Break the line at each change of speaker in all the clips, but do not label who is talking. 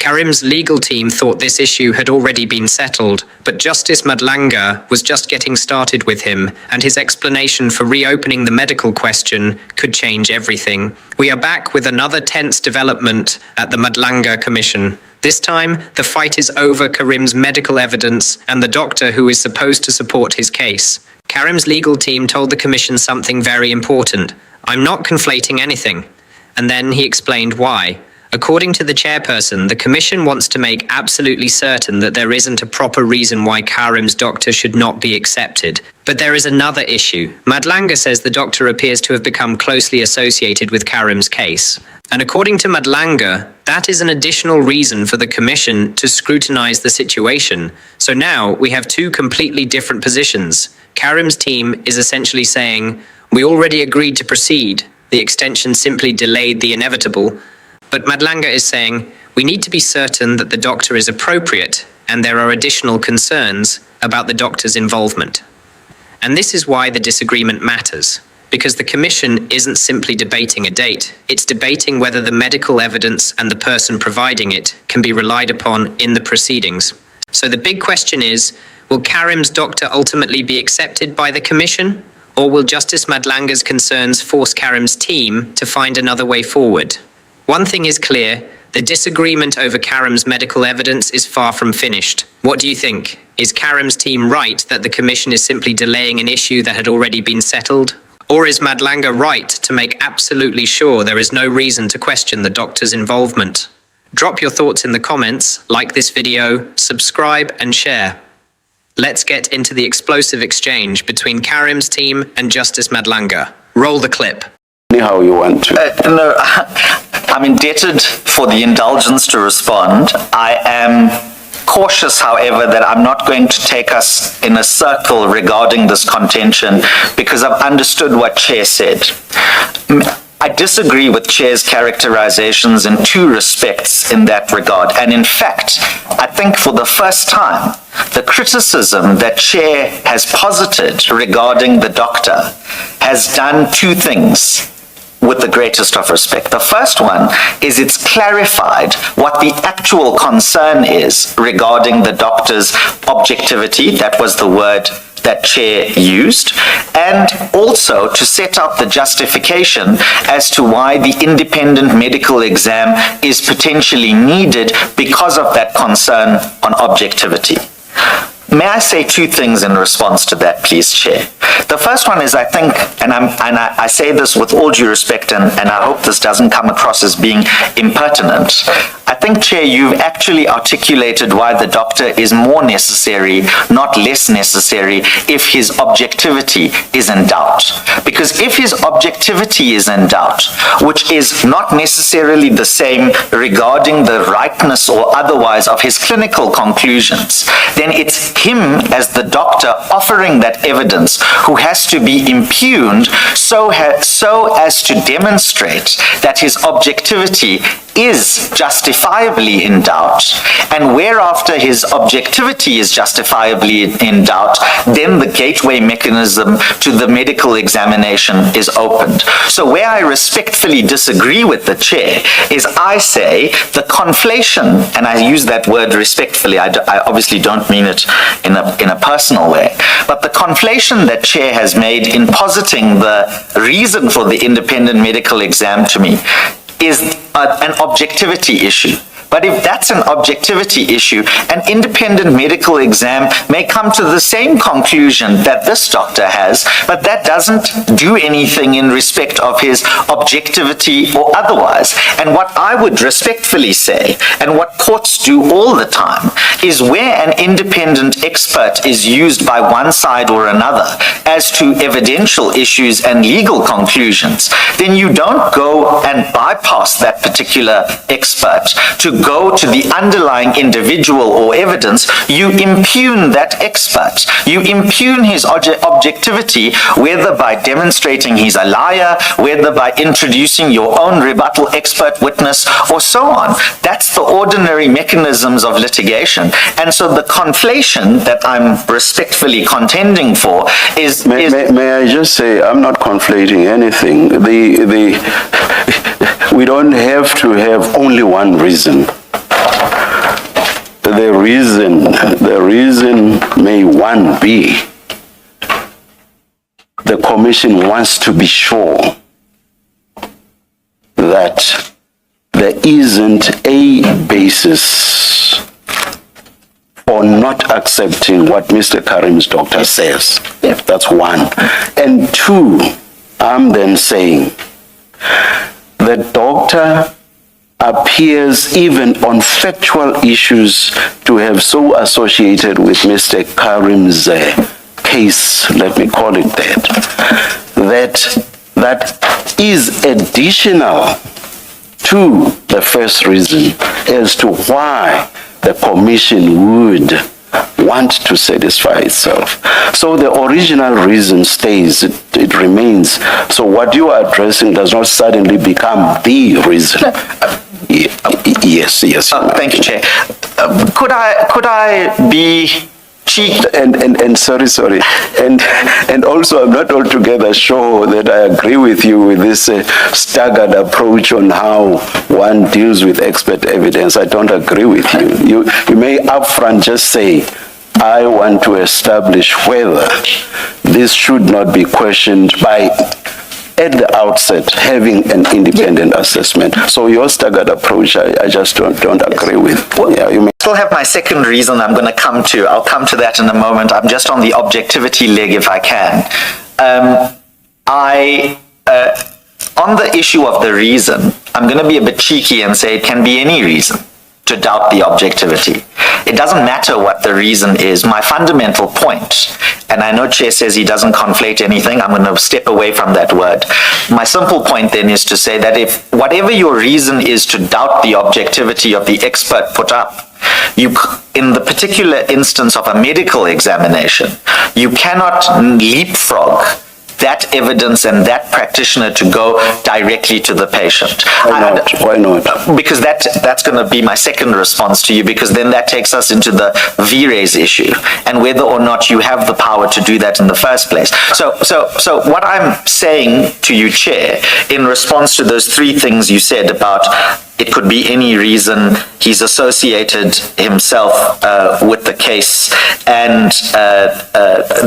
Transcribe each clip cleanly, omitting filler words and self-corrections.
Carrim's legal team thought this issue had already been settled, but Justice Madlanga was just getting started with him, and his explanation for reopening the medical question could change everything. We are back with another tense development at the Madlanga Commission. This time, the fight is over Carrim's medical evidence and the doctor who is supposed to support his case. Carrim's legal team told the Commission something very important. "I'm not conflating anything." And then he explained why. According to the chairperson, the Commission wants to make absolutely certain that there isn't a proper reason why Carrim's doctor should not be accepted. But there is another issue. Madlanga says the doctor appears to have become closely associated with Carrim's case. And according to Madlanga, that is an additional reason for the Commission to scrutinize the situation. So now we have two completely different positions. Carrim's team is essentially saying, "We already agreed to proceed. The extension simply delayed the inevitable." But Madlanga is saying, "We need to be certain that the doctor is appropriate, and there are additional concerns about the doctor's involvement." And this is why the disagreement matters. Because the Commission isn't simply debating a date, it's debating whether the medical evidence and the person providing it can be relied upon in the proceedings. So the big question is, will Carrim's doctor ultimately be accepted by the Commission? Or will Justice Madlanga's concerns force Carrim's team to find another way forward? One thing is clear, the disagreement over Carrim's medical evidence is far from finished. What do you think? Is Carrim's team right that the Commission is simply delaying an issue that had already been settled? Or is Madlanga right to make absolutely sure there is no reason to question the doctor's involvement? Drop your thoughts in the comments, like this video, subscribe and share. Let's get into the explosive exchange between Carrim's team and Justice Madlanga. Roll the clip.
How you want to.
No, I'm indebted for the indulgence to respond. I am cautious, however, that I'm not going to take us in a circle regarding this contention because I've understood what Chair said. I disagree with Chair's characterizations in two respects in that regard. And in fact, I think for the first time, the criticism that Chair has posited regarding the doctor has done two things with the greatest of respect. The first one is it's clarified what the actual concern is regarding the doctor's objectivity. That was the word that Chair used, and also to set out the justification as to why the independent medical exam is potentially needed because of that concern on objectivity. May I say two things in response to that, please, Chair? The first one is, I think, and I say this with all due respect, and I hope this doesn't come across as being impertinent. I think, Chair, you've actually articulated why the doctor is more necessary, not less necessary, if his objectivity is in doubt. Because if his objectivity is in doubt, which is not necessarily the same regarding the rightness or otherwise of his clinical conclusions, then it's him as the doctor offering that evidence who has to be impugned so as to demonstrate that his objectivity is justifiably in doubt, and whereafter his objectivity is justifiably in doubt, then the gateway mechanism to the medical examination is opened. So where I respectfully disagree with the Chair is I say the conflation, and I use that word respectfully, I obviously don't mean it in a personal way, but the conflation that Chair has made in positing the reason for the independent medical exam to me is an objectivity issue. But if that's an objectivity issue, an independent medical exam may come to the same conclusion that this doctor has, but that doesn't do anything in respect of his objectivity or otherwise. And what I would respectfully say, and what courts do all the time, is where an independent expert is used by one side or another as to evidential issues and legal conclusions, then you don't go and bypass that particular expert to go to the underlying individual or evidence. You impugn that expert. You impugn his objectivity, whether by demonstrating he's a liar, whether by introducing your own rebuttal expert witness, or so on. That's the ordinary mechanisms of litigation. And so the conflation that I'm respectfully contending for is...
May I just say, I'm not conflating anything. We don't have to have only one reason. the reason may one be the commission wants to be sure that there isn't a basis for not accepting what Mr. Carrim's doctor says. That's one. And two, I'm then saying the doctor appears even on factual issues to have so associated with Mr. Carrim's case, let me call it that is additional to the first reason as to why the commission would want to satisfy itself. So the original reason stays, it remains. So what you are addressing does not suddenly become the reason. Yes.
Thank you, Chair. Could I be cheeky?
And sorry. And also I'm not altogether sure that I agree with you with this staggered approach on how one deals with expert evidence. I don't agree with you. You may upfront just say, I want to establish whether this should not be questioned by, at the outset, having an independent assessment. So your staggered approach, I just don't agree with.
Well,
yeah, you may
still have my second reason I'm going to come to. I'll come to that in a moment. I'm just on the objectivity leg if I can. On the issue of the reason, I'm going to be a bit cheeky and say it can be any reason to doubt the objectivity. It doesn't matter what the reason is. My fundamental point, and I know Chair says he doesn't conflate anything, I'm going to step away from that word. My simple point then is to say that if whatever your reason is to doubt the objectivity of the expert put up, in the particular instance of a medical examination, you cannot leapfrog that evidence and that practitioner to go directly to the patient.
Why not?
Because that's going to be my second response to you, because then that takes us into the V-raise issue and whether or not you have the power to do that in the first place. So what I'm saying to you, Chair, in response to those three things you said about it could be any reason, he's associated himself with the case, and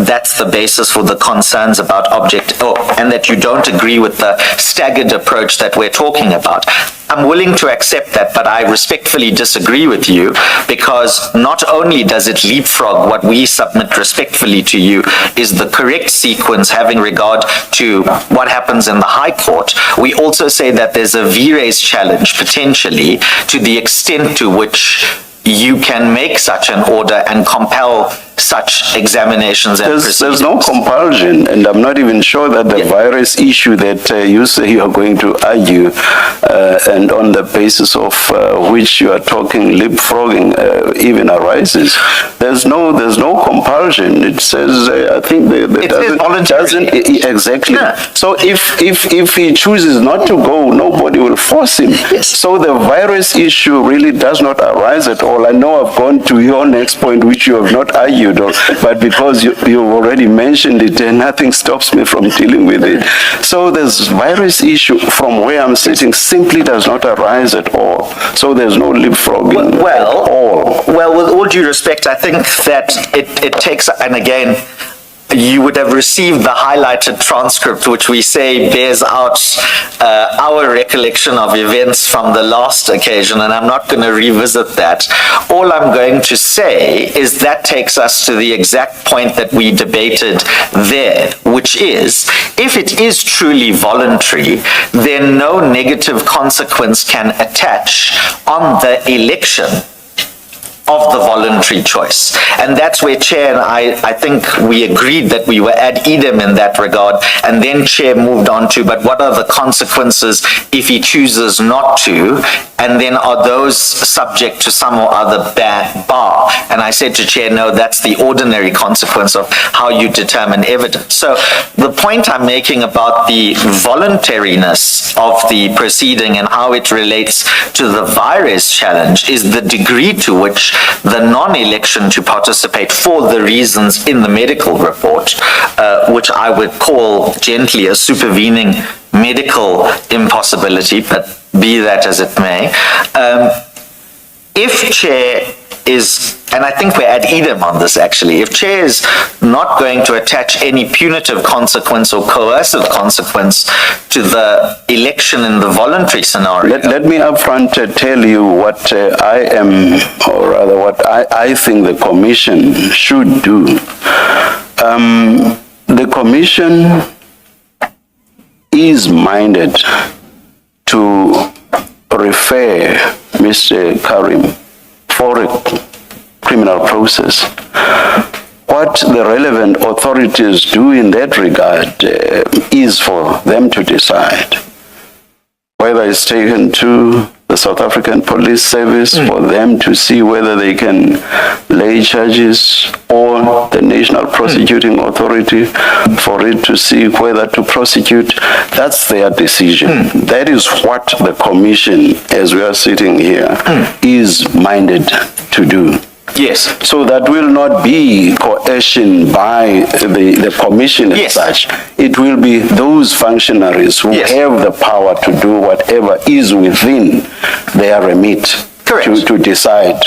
that's the basis for the concerns about and that you don't agree with the staggered approach that we're talking about. I'm willing to accept that, but I respectfully disagree with you, because not only does it leapfrog what we submit respectfully to you is the correct sequence having regard to what happens in the High Court, we also say that there's a V-raise challenge potentially to the extent to which you can make such an order and compel such examinations and proceedings.
There's no compulsion, and I'm not even sure that the virus issue that you say you are going to argue, and on the basis of which you are talking leapfrogging even arises. There's no compulsion. It says I think doesn't exactly.
Yeah.
So if he chooses not to go, nobody will force him.
Yes.
So the virus issue really does not arise at all. I know I've gone to your next point, which you have not argued, but because you've already mentioned it, nothing stops me from dealing with it. So this virus issue, from where I'm sitting, simply does not arise at all. So there's no leapfrogging at all.
Well, with all due respect, I think that it takes, and again, you would have received the highlighted transcript, which we say bears out our recollection of events from the last occasion, and I'm not going to revisit that. All I'm going to say is that takes us to the exact point that we debated there, which is, if it is truly voluntary, then no negative consequence can attach on the election of the voluntary choice. And that's where Chair and I think we agreed that we were ad idem in that regard, and then Chair moved on to, but what are the consequences if he chooses not to, and then are those subject to some or other bar? And I said to Chair, no, that's the ordinary consequence of how you determine evidence. So the point I'm making about the voluntariness of the proceeding and how it relates to the virus challenge is the degree to which the non-election to participate for the reasons in the medical report, which I would call gently a supervening medical impossibility, but be that as it may. If Chair and I think we're ad idem on this actually, if chair is not going to attach any punitive consequence or coercive consequence to the election in the voluntary scenario.
Let me upfront tell you what I am, or rather what I think the commission should do. The commission is minded to refer Mr. Carrim for a criminal process. What the relevant authorities do in that regard is for them to decide. Whether it's taken to the South African Police Service for them to see whether they can lay charges, or the National Prosecuting Authority for it to see whether to prosecute. That's their decision. That is what the commission, as we are sitting here, is minded to do.
Yes.
So that will not be coercion by the commission as such. It will be those functionaries who have the power to do whatever is within their remit to decide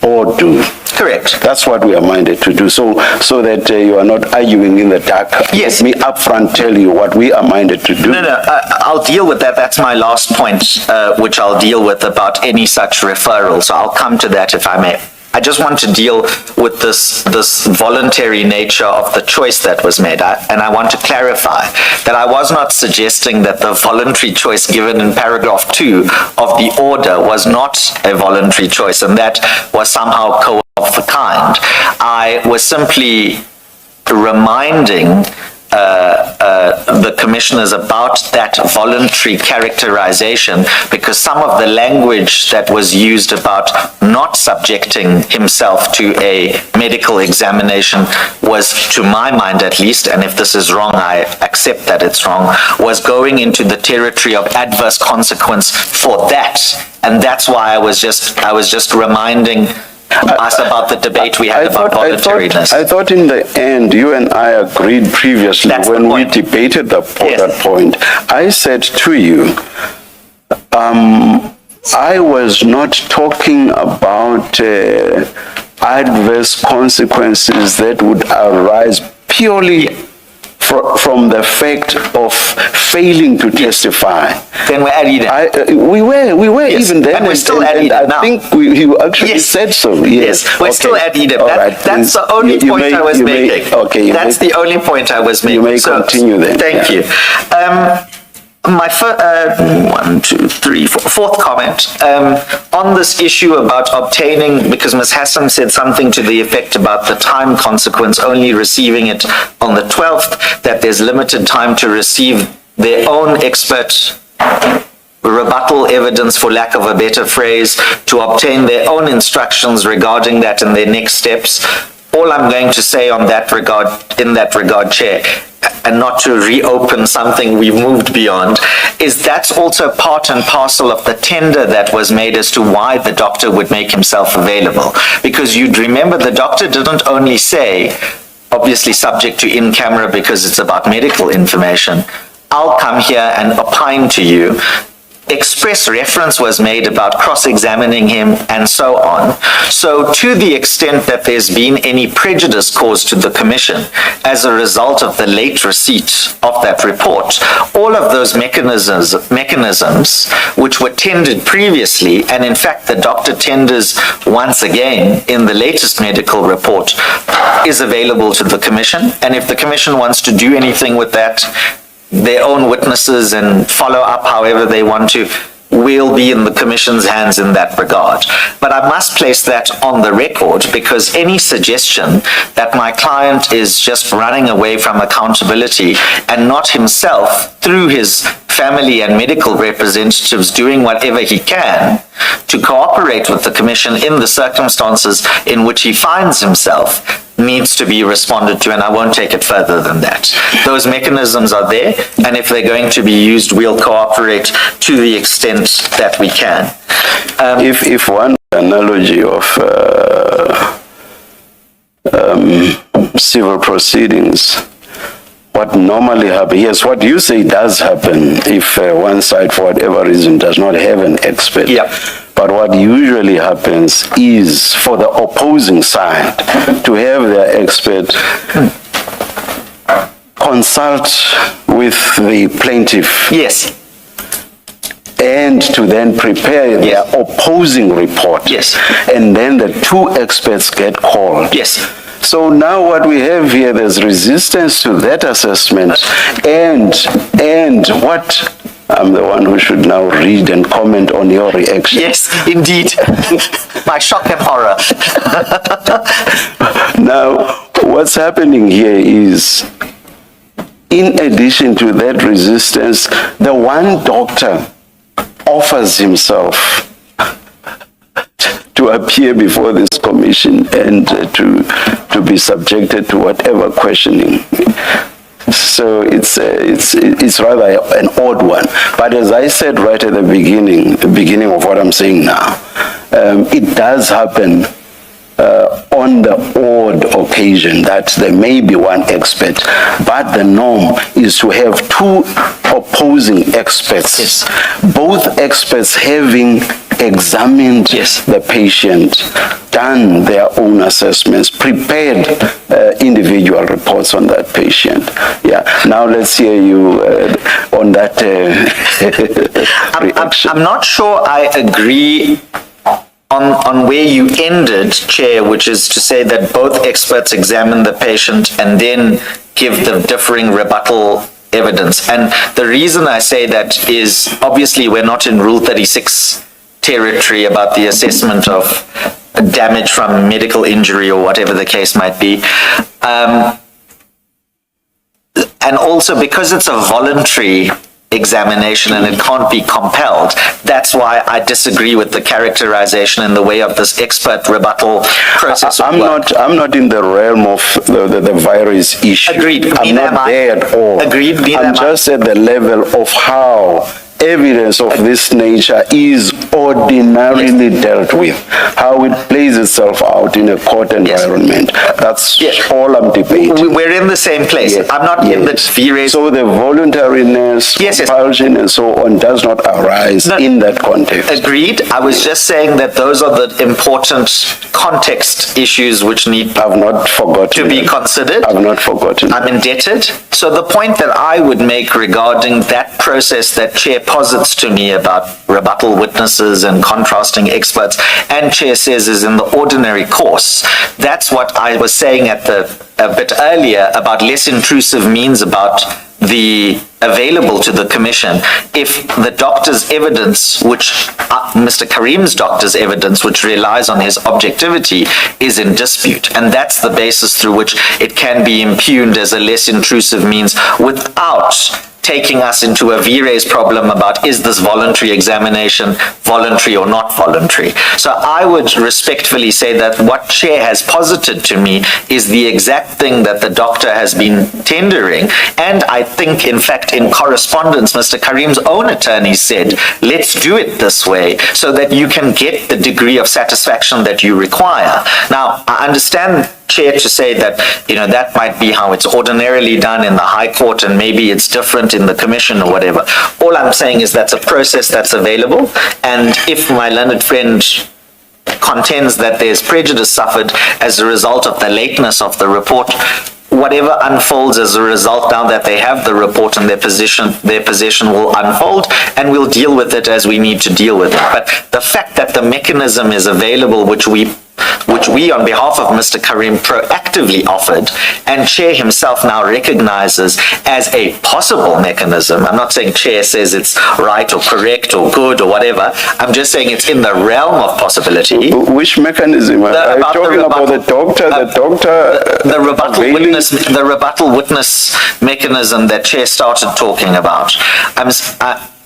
or do.
Correct.
That's what we are minded to do. So that you are not arguing in the dark.
Yes.
Let me upfront tell you what we are minded to do.
No, I'll deal with that. That's my last point, which I'll deal with about any such referral. So I'll come to that if I may. I just want to deal with this voluntary nature of the choice that was made. And I want to clarify that I was not suggesting that the voluntary choice given in paragraph 2 of the order was not a voluntary choice, and that was somehow of the kind. I was simply reminding the commissioners about that voluntary characterization, because some of the language that was used about not subjecting himself to a medical examination was, to my mind at least, and if this is wrong, I accept that it's wrong, was going into the territory of adverse consequence for that. And that's why I was just reminding us about the debate we had about voluntariness.
I thought in the end, you and I agreed previously when we debated that point. I said to you, I was not talking about adverse consequences that would arise purely from the fact of failing to testify.
Then we're adding it.
We were even then,
and we're still adding it now.
I think you actually said so.
Yes, we're still adding it. That's the only point I was making. Okay, that's the only point I was making.
You may continue then.
Thank you. My fourth comment on this issue about obtaining, because Ms. Hassan said something to the effect about the time consequence, only receiving it on the 12th, that there's limited time to receive their own expert rebuttal evidence, for lack of a better phrase, to obtain their own instructions regarding that and their next steps. All I'm going to say on that regard, in that regard, Chair, and not to reopen something we've moved beyond, is that's also part and parcel of the tender that was made as to why the doctor would make himself available. Because you'd remember the doctor didn't only say, obviously subject to in-camera because it's about medical information, I'll come here and opine to you. Express reference was made about cross-examining him and so on. So to the extent that there's been any prejudice caused to the commission as a result of the late receipt of that report, all of those mechanisms which were tendered previously, and in fact the doctor tenders once again in the latest medical report, is available to the commission. And if the commission wants to do anything with that, their own witnesses and follow up however they want to, will be in the commission's hands in that regard. But I must place that on the record, because any suggestion that my client is just running away from accountability and not himself, through his family and medical representatives, doing whatever he can to cooperate with the commission in the circumstances in which he finds himself, needs to be responded to, and I won't take it further than that. Those mechanisms are there, and if they're going to be used, we'll cooperate to the extent that we can.
If one analogy of civil proceedings, what normally happens. Yes, what you say does happen if one side, for whatever reason, does not have an expert.
Yeah.
But what usually happens is for the opposing side to have their expert consult with the plaintiff.
Yes.
And to then prepare their opposing report.
Yes.
And then the two experts get called.
Yes.
So now what we have here, there's resistance to that assessment, and what, I'm the one who should now read and comment on your reaction.
Yes, indeed. My shock and horror.
Now, what's happening here is, in addition to that resistance, the one doctor offers himself to appear before this commission and to be subjected to whatever questioning. So it's rather an odd one. But as I said right at the beginning of what I'm saying now, it does happen on the odd occasion that there may be one expert, but the norm is to have two opposing experts, both experts having examined the patient, done their own assessments, prepared individual reports on that patient. Yeah. Now let's hear you on that reaction.
I'm not sure I agree on where you ended, Chair, which is to say that both experts examine the patient and then give the differing rebuttal evidence. And the reason I say that is obviously we're not in Rule 36 territory about the assessment of damage from medical injury or whatever the case might be. And also because it's a voluntary examination and it can't be compelled, that's why I disagree with the characterization in the way of this expert rebuttal process.
I'm not in the realm of the virus issue.
Agreed.
I'm not there at all.
Agreed.
I'm just at the level of how evidence of this nature is ordinarily dealt with, how it plays itself out in a court environment. That's all I'm debating.
We're in the same place. I'm not in the V-raise.
So the voluntariness, compulsion, and so on does not arise in that context.
Agreed. I was just saying that those are the important context issues which need
I've not forgotten
to be considered.
I've not forgotten.
I'm indebted. So the point that I would make regarding that process that Chair posits to me about rebuttal witnesses and contrasting experts, and Chair says is in the ordinary course, that's what I was saying at a bit earlier about less intrusive means about the available to the Commission. If the doctor's evidence, which Mr. Carrim's doctor's evidence, which relies on his objectivity, is in dispute, and that's the basis through which it can be impugned as a less intrusive means without taking us into a V-raise problem about is this voluntary examination voluntary or not voluntary. So I would respectfully say that what Chair has posited to me is the exact thing that the doctor has been tendering, and I think in fact in correspondence Mr. Carrim's own attorney said let's do it this way so that you can get the degree of satisfaction that you require. Now I understand, Chair, to say that, that might be how it's ordinarily done in the High Court and maybe it's different in the Commission or whatever. All I'm saying is that's a process that's available, and if my learned friend contends that there's prejudice suffered as a result of the lateness of the report, whatever unfolds as a result, now that they have the report and their position will unfold, and we'll deal with it as we need to deal with it. But the fact that the mechanism is available, which we on behalf of Mr. Carrim proactively offered, and Chair himself now recognizes as a possible mechanism. I'm not saying Chair says it's right or correct or good or whatever. I'm just saying it's in the realm of possibility.
Which mechanism? Are you talking about the doctor?
The rebuttal witness mechanism that Chair started talking about.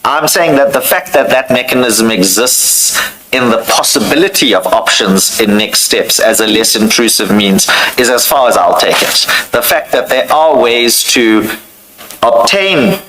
I'm saying that the fact that that mechanism exists in the possibility of options in next steps as a less intrusive means is as far as I'll take it. The fact that there are ways to obtain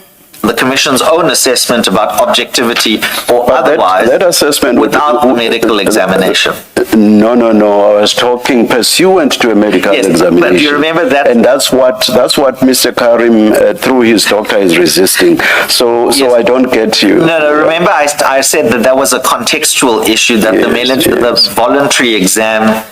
the Commission's own assessment about objectivity or otherwise
that assessment
without the medical examination.
No. I was talking pursuant to a medical examination.
But you remember that?
And that's what Mr. Carrim, through his doctor, is resisting. So I don't get you.
No. Remember, I said that was a contextual issue, that the voluntary exam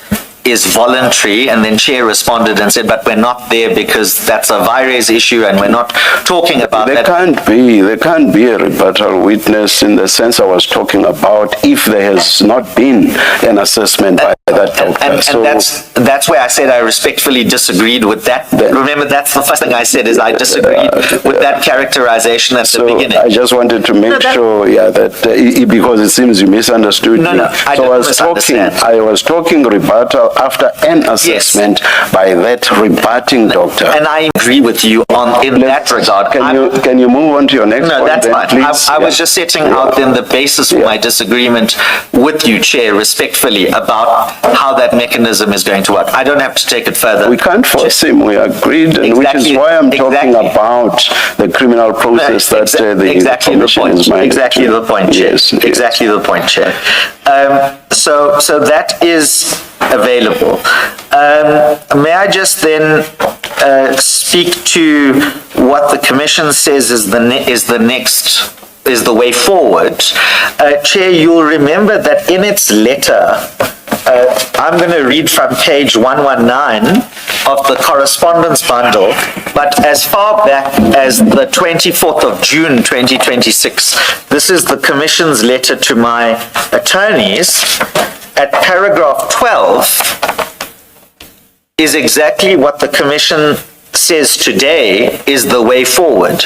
is voluntary, and then Chair responded and said, but we're not there because that's a virus issue and we're not talking about that.
There can't be a rebuttal witness in the sense I was talking about if there has not been an assessment by that doctor.
And that's where I said I respectfully disagreed with that. Remember, that's the first thing I said, is I disagreed with that characterization at the beginning.
I just wanted to make sure, that because it seems you misunderstood me.
I didn't misunderstand.
I was talking rebuttal after an assessment by that rebutting doctor.
And I agree with you in that regard.
Can you move on to your next point?
No, that's fine.
Please?
I was just setting out then the basis for my disagreement with you, Chair, respectfully, about how that mechanism is going to work. I don't have to take it further.
We can't force him, we agreed, and which is why I'm talking about the criminal process that the Commission is minded
Exactly
to.
the point, Chair.
Yes.
Exactly the point, Chair. So that is available. May I just then speak to what the Commission says is the way forward? Chair, you'll remember that in its letter, I'm going to read from page 119 of the correspondence bundle, but as far back as the 24th of June 2026, this is the Commission's letter to my attorneys. At paragraph 12 is exactly what the Commission says today is the way forward,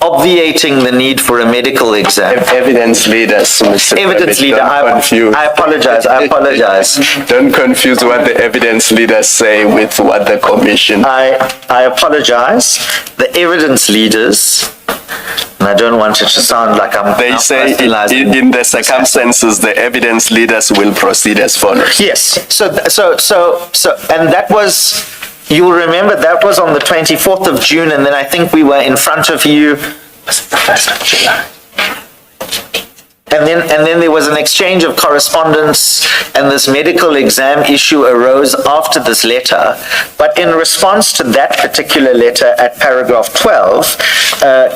obviating the need for a medical exam.
Evidence leaders, Mr.
Evidence leader, I apologize.
Don't confuse what the evidence leaders say with what the Commission.
I apologize. The evidence leaders, and I don't want it to sound like I'm
They say in the circumstances, the evidence leaders will proceed as follows.
Yes. So, and that was, you'll remember that was on the 24th of June, and then I think we were in front of you. And then there was an exchange of correspondence, and this medical exam issue arose after this letter. But in response to that particular letter at paragraph 12,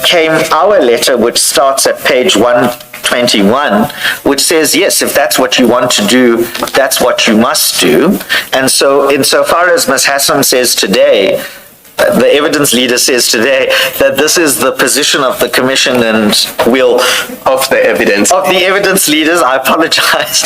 came our letter, which starts at page 121, which says, yes, if that's what you want to do, that's what you must do. And so insofar as Ms. Hassan says today, the evidence leader says today that this is the position of the Commission, and
Of the evidence
leaders, I apologize.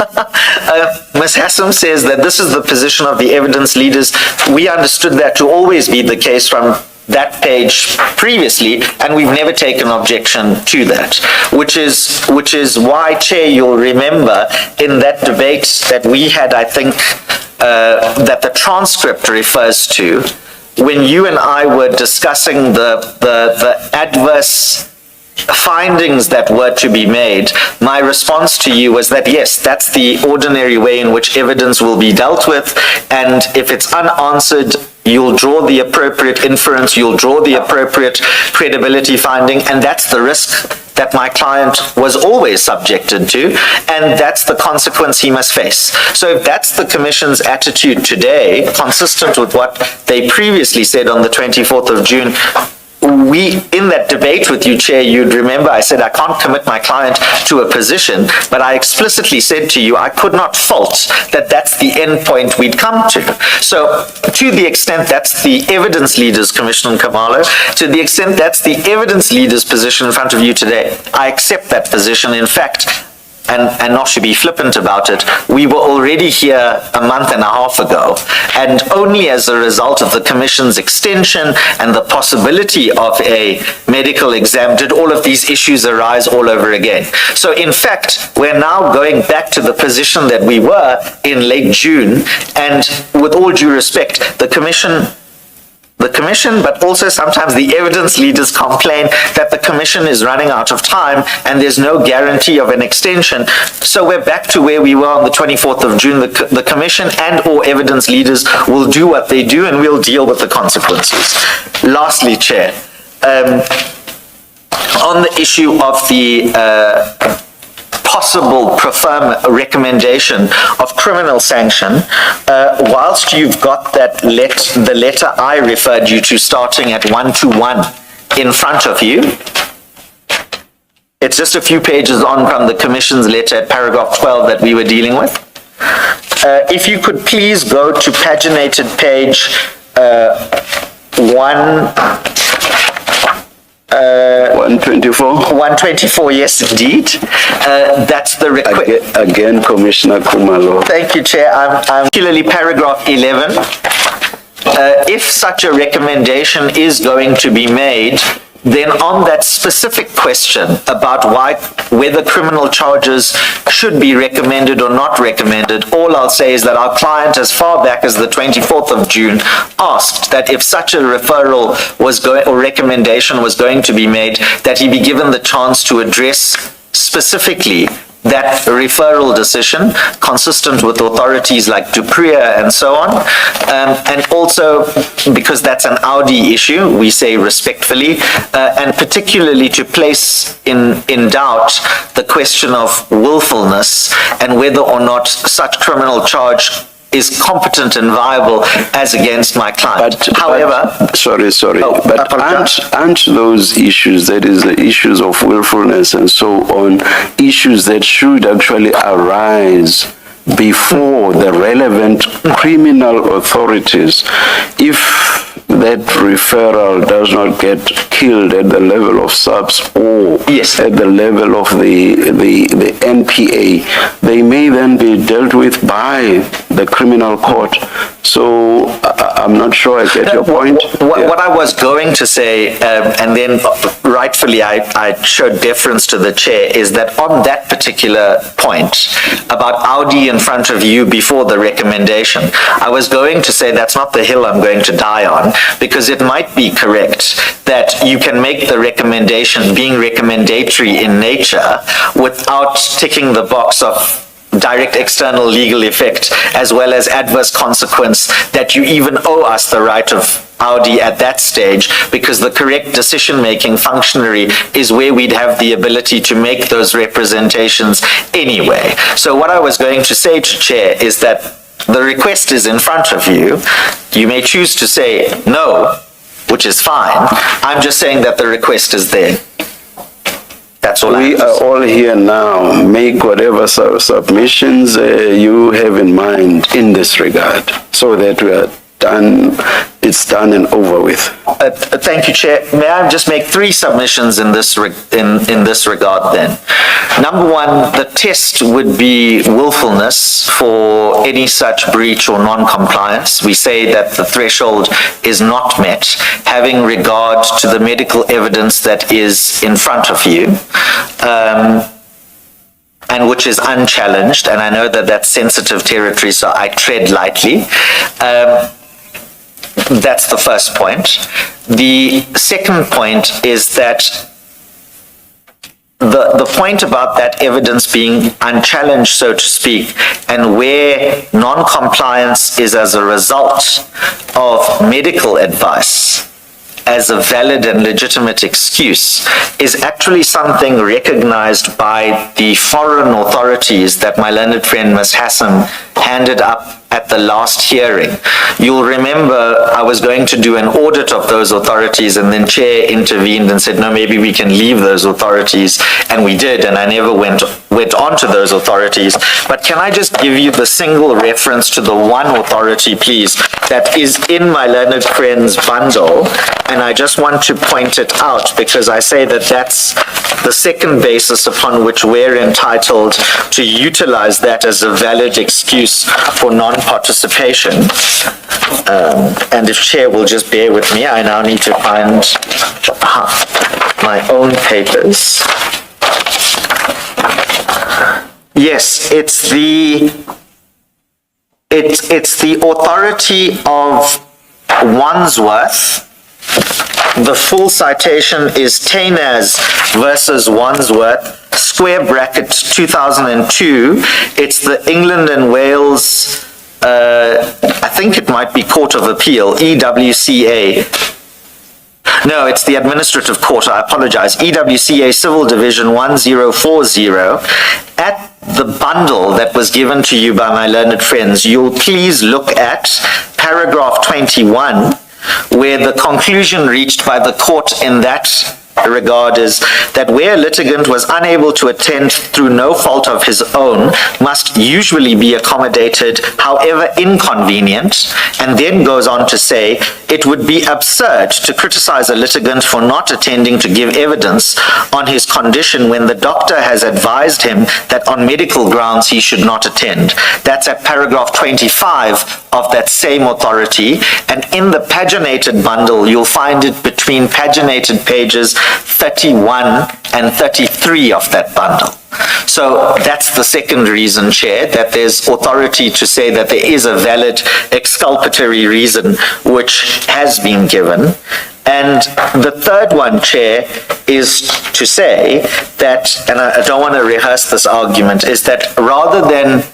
Ms. Hassan says that this is the position of the evidence leaders. We understood that to always be the case from that page previously, and we've never taken objection to that, which is why, Chair, you'll remember in that debate that we had, I think, that the transcript refers to, when you and I were discussing the adverse findings that were to be made, my response to you was that, yes, that's the ordinary way in which evidence will be dealt with, and if it's unanswered, you'll draw the appropriate inference, you'll draw the appropriate credibility finding, and that's the risk that my client was always subjected to, and that's the consequence he must face. So if that's the Commission's attitude today, consistent with what they previously said on the 24th of June, in that debate with you, Chair, you'd remember I said I can't commit my client to a position, but I explicitly said to you I could not fault that that's the end point we'd come to. So to the extent that's the evidence leaders, Commissioner Kamalo, to the extent that's the evidence leaders' position in front of you today, I accept that position. In fact, and not to be flippant about it, we were already here a month and a half ago, and only as a result of the Commission's extension and the possibility of a medical exam did all of these issues arise all over again. So in fact, we're now going back to the position that we were in late June, and with all due respect, the Commission, but also sometimes the evidence leaders complain that the Commission is running out of time and there's no guarantee of an extension. So we're back to where we were on the 24th of June. The Commission and or evidence leaders will do what they do, and we'll deal with the consequences. Lastly, Chair, on the issue of the possible recommendation of criminal sanction, whilst you've got that the letter I referred you to starting at 121 in front of you, it's just a few pages on from the Commission's letter at paragraph 12 that we were dealing with. If you could please go to paginated page
124.
124, yes, indeed. That's the request.
Again, Commissioner Kumalo.
Thank you, Chair. I'm particularly paragraph 11. If such a recommendation is going to be made, then on that specific question about whether criminal charges should be recommended or not recommended, all I'll say is that our client, as far back as the 24th of June, asked that if such a referral or recommendation was going to be made, that he be given the chance to address specifically that referral decision, consistent with authorities like Dupria and so on. And also, because that's an Audi issue, we say respectfully, and particularly to place in doubt the question of willfulness and whether or not such criminal charge is competent and viable as against my client. However...
Sorry. But aren't those issues, that is the issues of willfulness and so on, issues that should actually arise before the relevant criminal authorities? If that referral does not get killed at the level of SAPS or at the level of the NPA, they may then be dealt with by the criminal court. So I'm not sure I get your point.
What I was going to say, and then rightfully I showed deference to the chair, is that on that particular point about Audi in front of you before the recommendation, I was going to say that's not the hill I'm going to die on, because it might be correct that you can make the recommendation being recommendatory in nature without ticking the box of direct external legal effect as well as adverse consequence, that you even owe us the right of Audi at that stage, because the correct decision-making functionary is where we'd have the ability to make those representations anyway. So what I was going to say to Chair is that the request is in front of you. You may choose to say no, which is fine. I'm just saying that the request is there. That's all.
We are all here now. Make whatever submissions you have in mind in this regard, so that we are done. It's done and over with.
Thank you, Chair. May I just make 3 submissions in this regard then? Number 1, the test would be willfulness for any such breach or non-compliance. We say that the threshold is not met, having regard to the medical evidence that is in front of you. And which is unchallenged, and I know that that's sensitive territory, so I tread lightly. That's the first point. The second point is that the point about that evidence being unchallenged, so to speak, and where non-compliance is as a result of medical advice as a valid and legitimate excuse, is actually something recognized by the foreign authorities that my learned friend Ms. Hassan handed up at the last hearing. You'll remember I was going to do an audit of those authorities, and then Chair intervened and said, no, maybe we can leave those authorities, and we did, and I never went on to those authorities. But can I just give you the single reference to the one authority, please, that is in my learned friend's bundle, and I just want to point it out because I say that that's the second basis upon which we're entitled to utilize that as a valid excuse for non-participation. And if Chair will just bear with me, I now need to find my own papers. Yes, it's the authority of Wandsworth. The full citation is Tainaz versus Wandsworth, square brackets 2002. It's the England and Wales, I think it might be Court of Appeal, EWCA. No, it's the administrative court. I apologize. EWCA Civil Division 1040. At the bundle that was given to you by my learned friends, you'll please look at paragraph 21, where the conclusion reached by the court in that regard is that where a litigant was unable to attend through no fault of his own must usually be accommodated, however inconvenient, and then goes on to say it would be absurd to criticize a litigant for not attending to give evidence on his condition when the doctor has advised him that on medical grounds he should not attend. That's at paragraph 25 of that same authority, and in the paginated bundle you'll find it between paginated pages 31 and 33 of that bundle. So that's the second reason, Chair, that there's authority to say that there is a valid exculpatory reason which has been given. And the third one, Chair, is to say that, and I don't want to rehearse this argument, is that rather than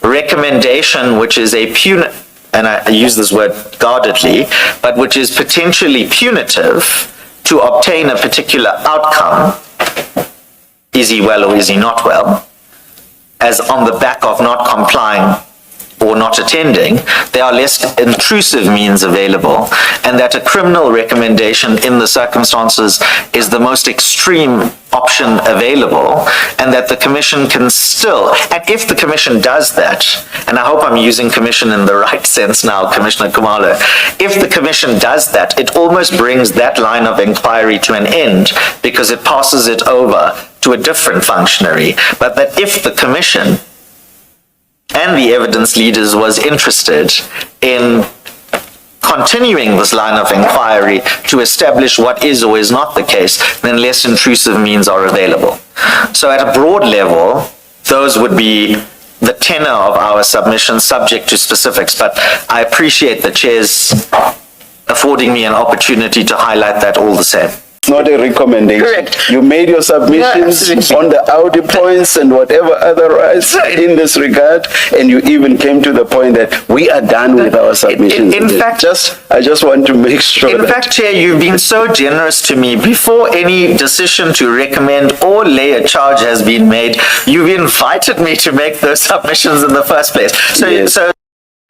recommendation, which is a and I use this word guardedly, but which is potentially punitive to obtain a particular outcome, is he well or is he not well, as on the back of not complying or not attending, there are less intrusive means available, and that a criminal recommendation in the circumstances is the most extreme option available, and that the Commission can still, and if the Commission does that, and I hope I'm using Commission in the right sense now, Commissioner Kumalo, if the Commission does that, it almost brings that line of inquiry to an end, because it passes it over to a different functionary. But that if the Commission and the evidence leaders was interested in continuing this line of inquiry to establish what is or is not the case, then less intrusive means are available. So at a broad level, those would be the tenor of our submission, subject to specifics, but I appreciate the Chair's affording me an opportunity to highlight that all the same.
Not a recommendation.
Correct.
You made your submissions on the Audi points and whatever otherwise in this regard, and you even came to the point that we are done with our submissions.
In fact,
I just want to make sure.
In fact, Chair, you've been so generous to me. Before any decision to recommend or lay a charge has been made, you've invited me to make those submissions in the first place. So,
yes.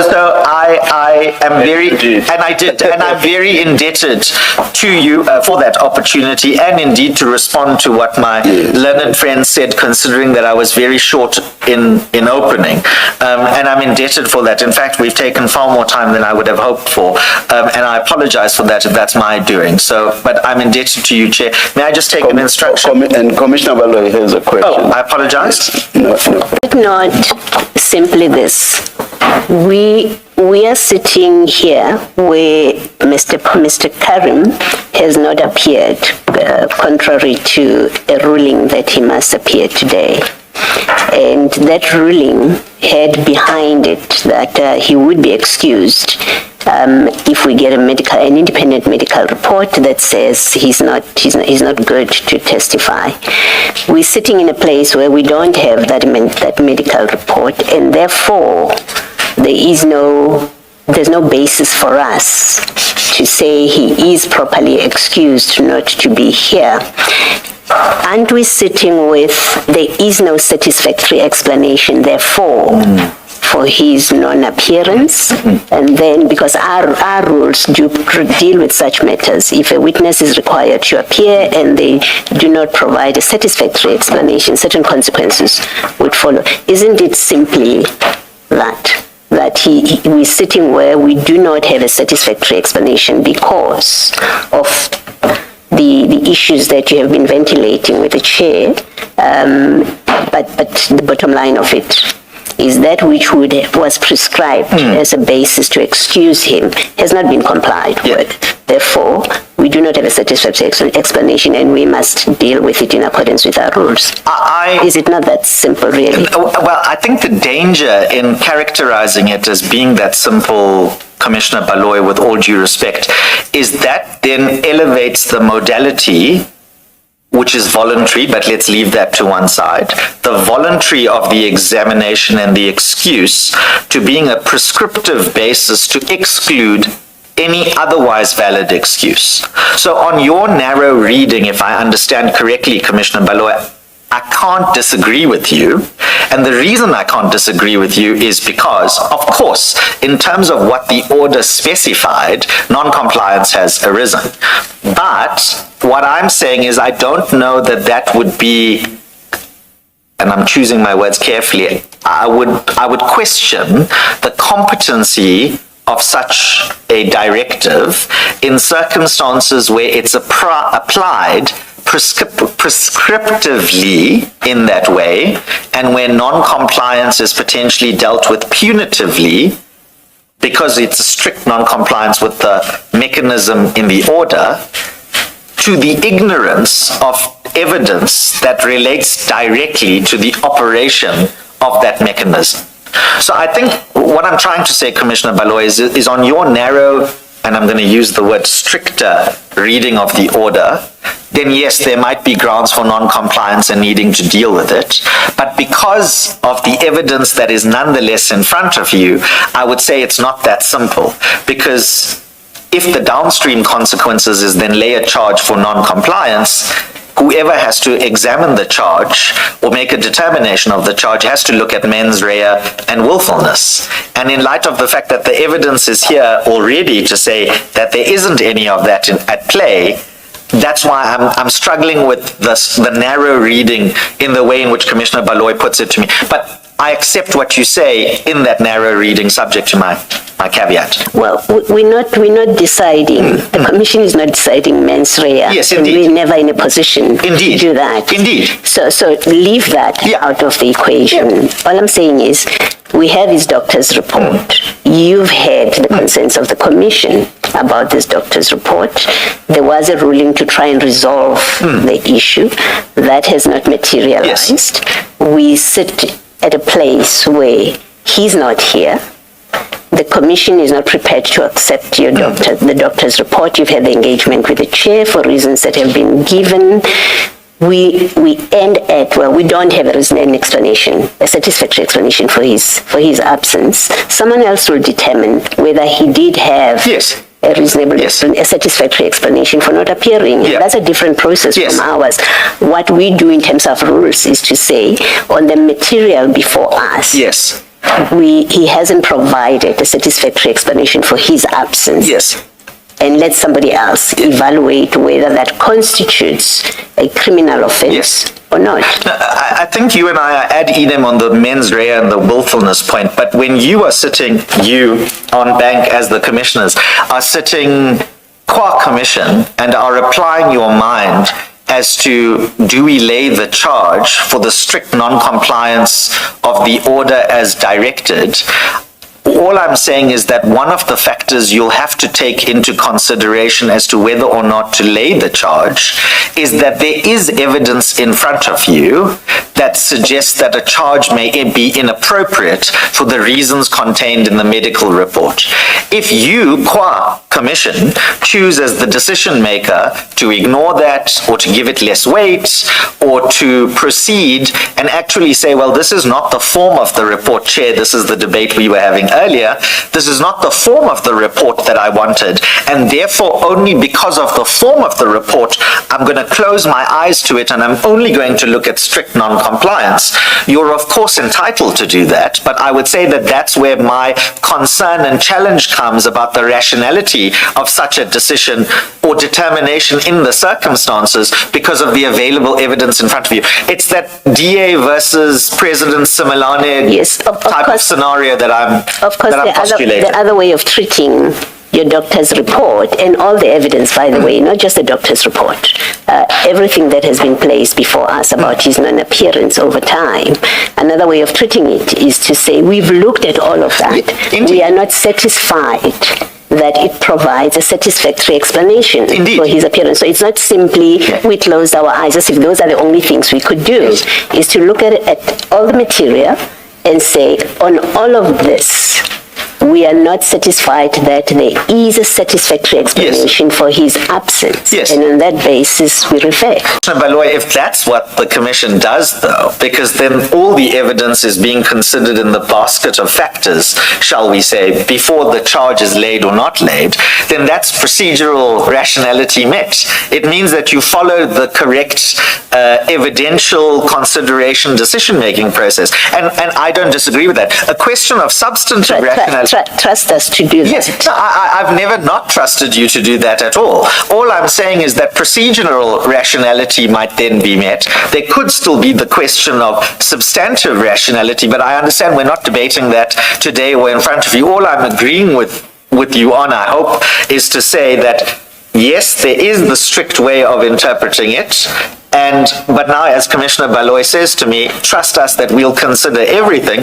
So I am very, and I did, and I'm very indebted to you for that opportunity, and indeed to respond to what my learned friend said, considering that I was very short in opening, and I'm indebted for that. In fact, we've taken far more time than I would have hoped for, and I apologize for that if that's my doing. So, but I'm indebted to you, Chair. May I just take an instruction?
And Commissioner Baloyi has a question.
Oh, I apologize.
No.
Not simply this. We are sitting here where Mr. Carrim has not appeared, contrary to a ruling that he must appear today. And that ruling had behind it that he would be excused if we get an independent medical report that says he's not good to testify. We're sitting in a place where we don't have that medical report, and therefore there's no basis for us to say he is properly excused not to be here. Aren't we sitting with there is no satisfactory explanation, therefore, for his non-appearance? And then, because our rules do deal with such matters, if a witness is required to appear and they do not provide a satisfactory explanation, certain consequences would follow. Isn't it simply that we're sitting where we do not have a satisfactory explanation because of the issues that you have been ventilating with the Chair, but the bottom line of it is that which was prescribed as a basis to excuse him has not been complied with. Therefore, we do not have a satisfactory explanation, and we must deal with it in accordance with our rules. Is it not that simple, really?
Well, I think the danger in characterizing it as being that simple, Commissioner Baloyi, with all due respect, is that then elevates the modality, which is voluntary, but let's leave that to one side, the voluntary of the examination and the excuse to being a prescriptive basis to exclude any otherwise valid excuse. So on your narrow reading, if I understand correctly, Commissioner Baloyi, I can't disagree with you. And the reason I can't disagree with you is because, of course, in terms of what the order specified, non-compliance has arisen. But what I'm saying is I don't know that that would be, and I'm choosing my words carefully, I would question the competency of such a directive in circumstances where it's applied prescriptively in that way, and where non-compliance is potentially dealt with punitively because it's a strict non-compliance with the mechanism in the order, to the ignorance of evidence that relates directly to the operation of that mechanism. So I think what I'm trying to say, Commissioner Baloyi, is on your narrow, and I'm going to use the word stricter reading of the order, then yes, there might be grounds for non-compliance and needing to deal with it. But because of the evidence that is nonetheless in front of you, I would say it's not that simple. Because if the downstream consequences is then lay a charge for non-compliance, whoever has to examine the charge or make a determination of the charge has to look at mens rea and willfulness. And in light of the fact that the evidence is here already to say that there isn't any of that at play, that's why I'm struggling with the narrow reading in the way in which Commissioner Baloyi puts it to me. But I accept what you say in that narrow reading, subject to my caveat.
Well, we're not deciding. The Commission is not deciding mens rea.
Yes, indeed.
We're never in a position to do that.
Indeed.
So leave that out of the equation. All I'm saying is, we have his doctor's report. You've heard the concerns of the Commission about this doctor's report. There was a ruling to try and resolve the issue. That has not materialized.
Yes.
We sit at a place where he's not here. The Commission is not prepared to accept the doctor's report. You've had the engagement with the chair for reasons that have been given. We end at, well, we don't have an explanation, a satisfactory explanation for his absence. Someone else will determine whether he did have a reasonable, a satisfactory explanation for not appearing.
Yeah.
That's a different process from ours. What we do in terms of rules is to say, on the material before us, he hasn't provided a satisfactory explanation for his absence. And let somebody else evaluate whether that constitutes a criminal offense or not.
I think you and I are ad idem on the mens rea and the willfulness point, but when you are sitting, you on bank as the commissioners, are sitting qua commission and are applying your mind as to do we lay the charge for the strict non-compliance of the order as directed. All I'm saying is that one of the factors you'll have to take into consideration as to whether or not to lay the charge is that there is evidence in front of you that suggests that a charge may be inappropriate for the reasons contained in the medical report. If you, qua commission, choose as the decision maker to ignore that or to give it less weight or to proceed and actually say, well, this is not the form of the report, Chair, this is the debate we were having earlier, this is not the form of the report that I wanted, and therefore only because of the form of the report, I'm going to close my eyes to it and I'm only going to look at strict non-compliance. You're of course entitled to do that, but I would say that that's where my concern and challenge comes about the rationality of such a decision or determination in the circumstances because of the available evidence in front of you. It's that DA versus President Simelane type of scenario that I'm postulating.
The other way of treating your doctor's report and all the evidence, by the way, not just the doctor's report, everything that has been placed before us about his non-appearance over time. Another way of treating it is to say, we've looked at all of that. We are not satisfied that it provides a satisfactory explanation for his appearance. So it's not simply we closed our eyes as if those are the only things we could do. Is to look at all the material and say, on all of this, we we are not satisfied that there is a satisfactory explanation for his absence.
Yes.
And on that basis, we refer.
Baloy, if that's what the commission does, though, because then all the evidence is being considered in the basket of factors, shall we say, before the charge is laid or not laid, then that's procedural rationality met. It means that you follow the correct evidential consideration decision-making process. And I don't disagree with that. A question of substantive rationality.
Trust us to do that.
Yes, no, I've never not trusted you to do that at all. All I'm saying is that procedural rationality might then be met. There could still be the question of substantive rationality, but I understand we're not debating that today or in front of you. All I'm agreeing with you on, I hope, is to say that yes, there is the strict way of interpreting it, but now, as Commissioner Baloy says to me, trust us that we'll consider everything.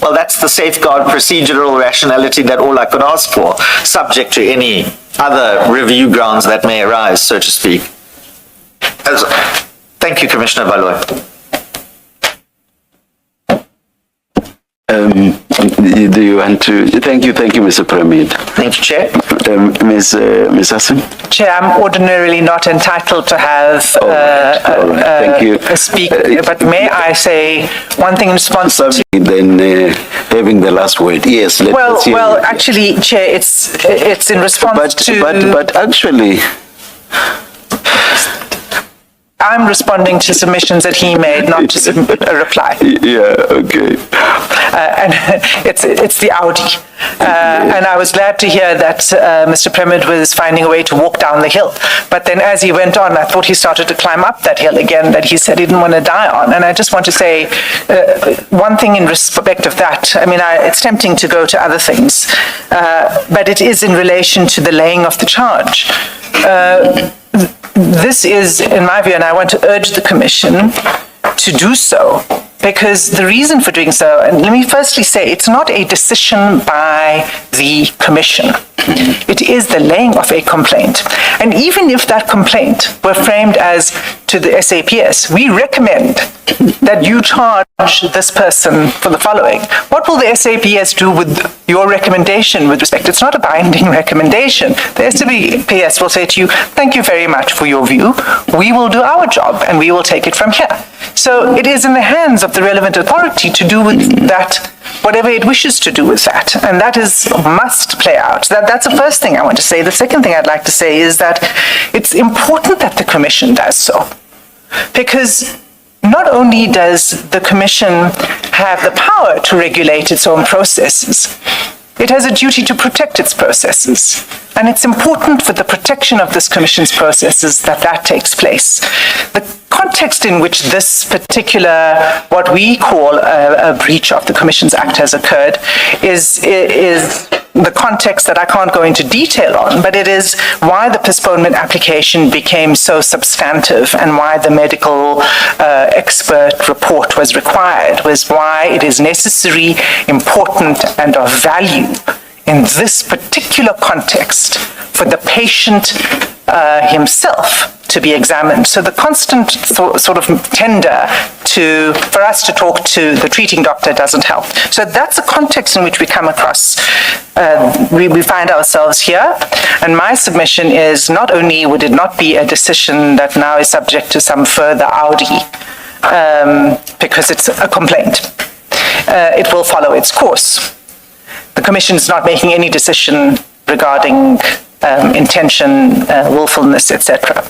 Well, that's the safeguard procedural rationality that all I could ask for, subject to any other review grounds that may arise, so to speak. Thank you, Commissioner Baloy.
Do you want to? Thank you, Mr. Premier.
Thank you, Chair.
Ms. Hassan?
Chair, I'm ordinarily not entitled to have
Thank you.
a speak, but may I say one thing in response to...
Then having the last word. Yes, let's hear
Well,
you.
actually, Chair, it's in response to...
But actually...
I'm responding to submissions that he made, not to a reply.
Yeah, okay.
And it's the Audi. And I was glad to hear that Mr. Premier was finding a way to walk down the hill. But then as he went on, I thought he started to climb up that hill again that he said he didn't want to die on. And I just want to say one thing in respect of that. I mean, it's tempting to go to other things, but it is in relation to the laying of the charge. This is, in my view, and I want to urge the Commission to do so, because the reason for doing so, and let me firstly say, it's not a decision by the Commission. It is the laying of a complaint. And even if that complaint were framed as to the SAPS, we recommend that you charge this person for the following. What will the SAPS do with your recommendation with respect? It's not a binding recommendation. The SAPS will say to you, thank you very much for your view. We will do our job and we will take it from here. So it is in the hands of the relevant authority to do with that whatever it wishes to do with that. And that must play out. That's the first thing I want to say. The second thing I'd like to say is that it's important that the Commission does so. Because not only does the Commission have the power to regulate its own processes, it has a duty to protect its processes. And it's important for the protection of this Commission's processes that takes place. The context in which this particular, what we call a breach of the Commissions Act has occurred is the context that I can't go into detail on, but it is why the postponement application became so substantive and why the medical expert report was required, was why it is necessary, important, and of value in this particular context for the patient himself to be examined. So the constant sort of tender for us to talk to the treating doctor doesn't help. So that's the context in which we come across, we find ourselves here. And my submission is not only would it not be a decision that now is subject to some further Audi, because it's a complaint, it will follow its course. The Commission is not making any decision regarding intention, willfulness, etc.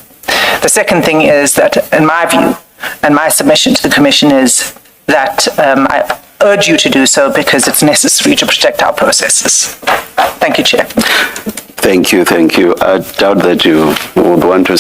The second thing is that, in my view, and my submission to the Commission is that I urge you to do so because it's necessary to protect our processes. Thank you, Chair.
Thank you. I doubt that you would want to